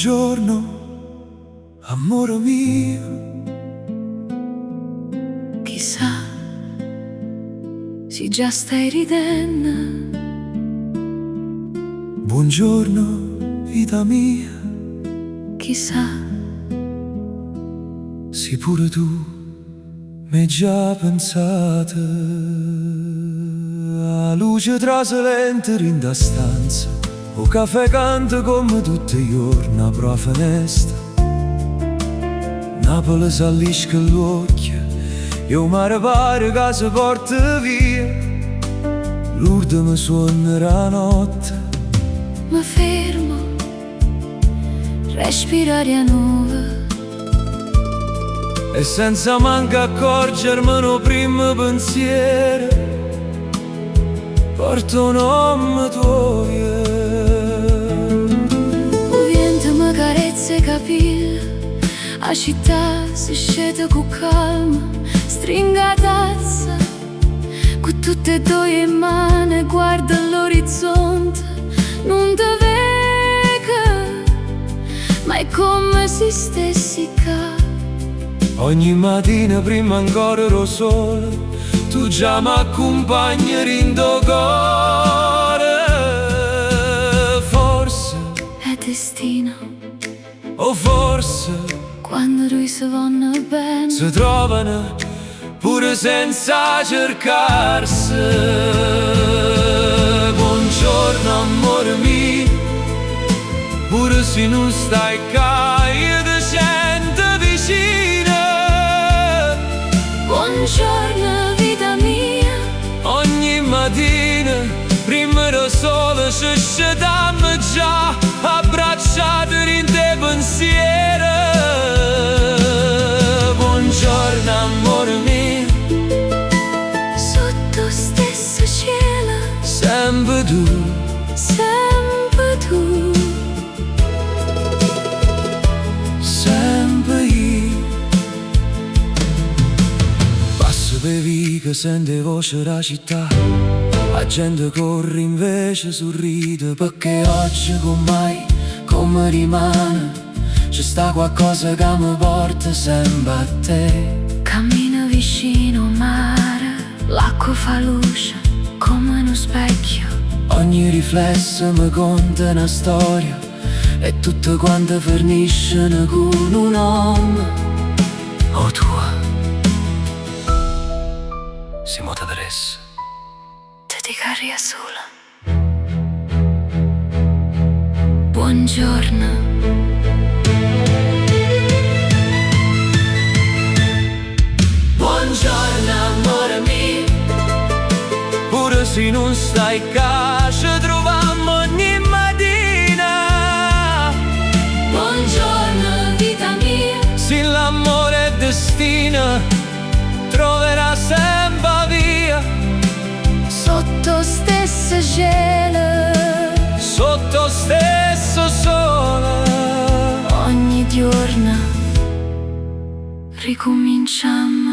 Buongiorno, amore mio. Chissà se già stai ridendo. Buongiorno, vita mia. Chissà se pure tu m'hai già pensata. La luce trasalente in da stanza, o caffè canta come tutti i giorni apro la finestra. Napoli s'allisca l'occhio e o mare pare che si porta via. Lourdes mi suonerà la notte. mi fermo, respiro aria nuova. E senza manca accorgermi no primo pensiero porto un nome tuo. Il vento mi carezza i capelli, la città si scende con calma. Stringo la tazza con tutte e due in mano e guardo l'orizzonte. Non te vedo, ma è come se stessi qua. Ogni mattina prima ancora ero solo, tu già mi accompagni in tuo cuore. Forse È destino, o forse quando lui si vanno bene. si trovano pure senza cercarsi. Buongiorno amore mio, pure se non stai qua io ti sento vicino. Buongiorno vita mia, Ogni mattina prima da sole ci scediamo già abbracciati in te pensieri. Buongiorno amore mio, sotto stesso cielo, sempre tu, sempre tu. sempre io. Passo per via che sente voce della città, la gente corre invece sorride, perché oggi con mai come rimane c'è sta qualcosa che mi porta sempre a te. Cammino vicino al mare, l'acqua fa luce come uno specchio. Ogni riflesso mi conta una storia e tutte quante forniscono con un nome. O tua siamo te adesso. Te dico aria sola. Buongiorno. Buongiorno amore mio, pure se non stai qua ci troviamo ogni mattina. Buongiorno vita mia, Se l'amore è destino troverà sempre via. sotto stesso cielo, Sotto stesso sole ogni giorno ricominciamo.